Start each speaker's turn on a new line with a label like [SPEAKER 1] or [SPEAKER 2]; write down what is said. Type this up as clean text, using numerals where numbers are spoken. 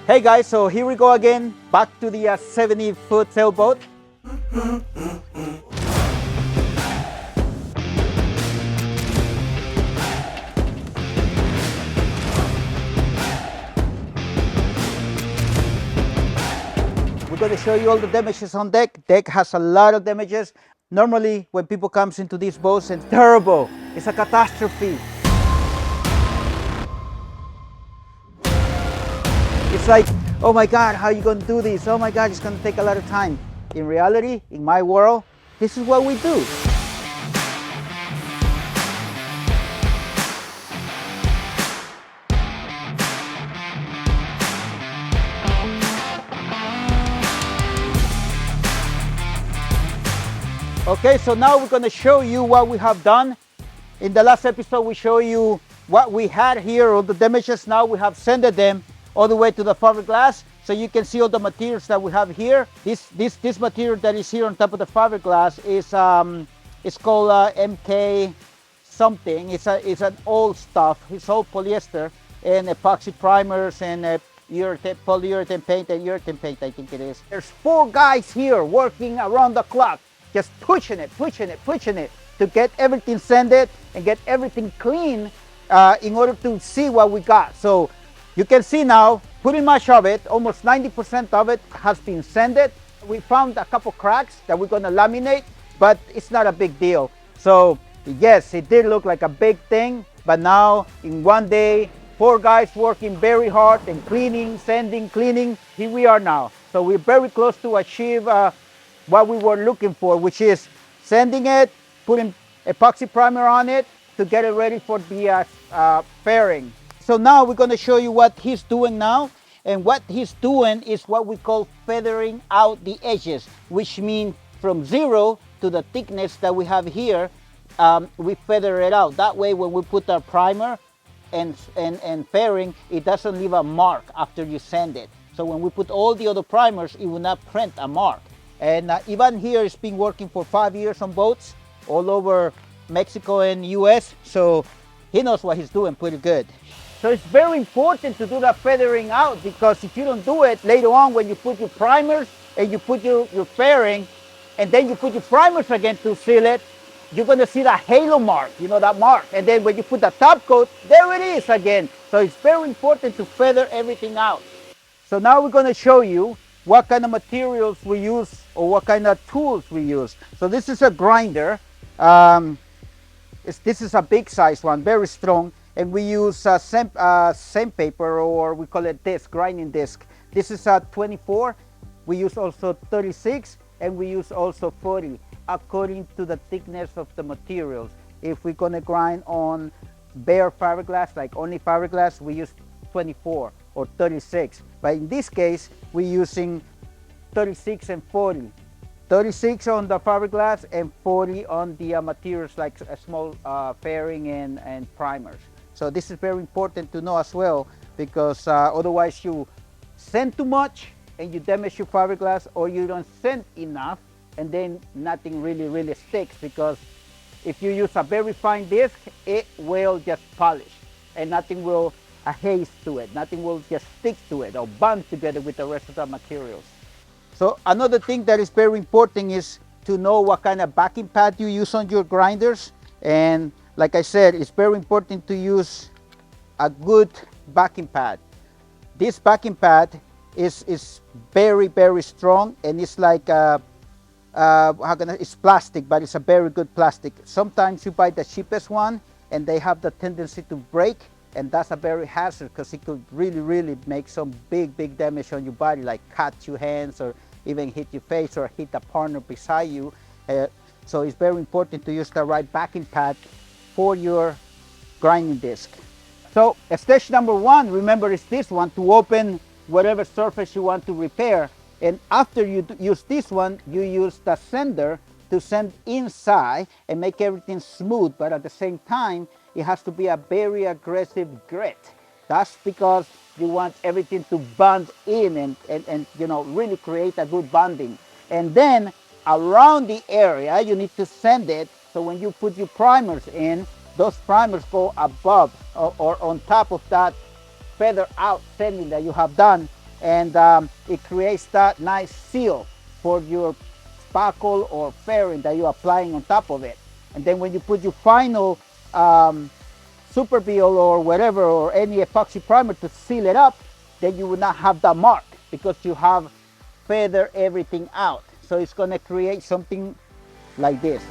[SPEAKER 1] Hey guys, so here we go again, back to the 70-foot sailboat. We're going to show you all the damages on deck. Deck has a lot of damages. Normally, when people comes into these boats, it's terrible. It's a catastrophe. It's like, oh my God, how are you going to do this? Oh my God, it's going to take a lot of time. In reality, in my world, this is what we do. Okay, so now we're going to show you what we have done. In the last episode, we show you what we had here, all the damages. Now we have sanded them all the way to the fiberglass, so you can see all the materials that we have here. This material that is here on top of the fiberglass is it's called MK something. It's an old stuff. It's all polyester and epoxy primers and polyurethane paint and urethane paint, I think it is. There's 4 guys here working around the clock, just pushing it to get everything sanded and get everything clean in order to see what we got. So you can see now, pretty much of it, almost 90% of it has been sanded. We found a couple cracks that we're gonna laminate, but it's not a big deal. So yes, it did look like a big thing, but now in one day, 4 guys working very hard and cleaning, sanding, cleaning, here we are now. So we're very close to achieve what we were looking for, which is sanding it, putting epoxy primer on it to get it ready for the fairing. So now we're going to show you what he's doing now. And what he's doing is what we call feathering out the edges, which means from 0 to the thickness that we have here, we feather it out. That way when we put our primer and fairing, it doesn't leave a mark after you sand it. So when we put all the other primers, it will not print a mark. And Ivan here has been working for 5 years on boats all over Mexico and US, so he knows what he's doing pretty good. So it's very important to do that feathering out, because if you don't do it later on when you put your primers and you put your fairing and then you put your primers again to seal it, you're going to see that halo mark, you know, that mark. And then when you put the top coat, there it is again. So it's very important to feather everything out. So now we're going to show you what kind of materials we use or what kind of tools we use. So this is a grinder. This is a big size one, very strong, and we use sandpaper, or we call it disc, grinding disc. This is a 24. We use also 36, and we use also 40, according to the thickness of the materials. If we're gonna grind on bare fiberglass, like only fiberglass, we use 24 or 36. But in this case, we're using 36 and 40. 36 on the fiberglass and 40 on the materials like a small fairing and primers. So this is very important to know as well, because otherwise you sand too much and you damage your fiberglass, or you don't sand enough and then nothing really sticks, because if you use a very fine disc, it will just polish and nothing will haze to it. Nothing will just stick to it or bond together with the rest of the materials. So another thing that is very important is to know what kind of backing pad you use on your grinders. And like I said, it's very important to use a good backing pad. This backing pad is very strong, and it's like it's plastic, but it's a very good plastic. Sometimes you buy the cheapest one and they have the tendency to break, and that's a very hazard, because it could really make some big damage on your body, like cut your hands or even hit your face or hit the partner beside you. So it's very important to use the right backing pad for your grinding disc. So stage number 1, remember, is this one, to open whatever surface you want to repair. And after you use this one, you use the sander to sand inside and make everything smooth, but at the same time, it has to be a very aggressive grit. That's because you want everything to bond in and you know, really create a good bonding. And then around the area, you need to sand it, so when you put your primers in, those primers go above or on top of that feather out sanding that you have done, and it creates that nice seal for your spackle or fairing that you're applying on top of it. And then when you put your final super seal or whatever, or any epoxy primer to seal it up, then you will not have that mark because you have feathered everything out. So it's going to create something like this.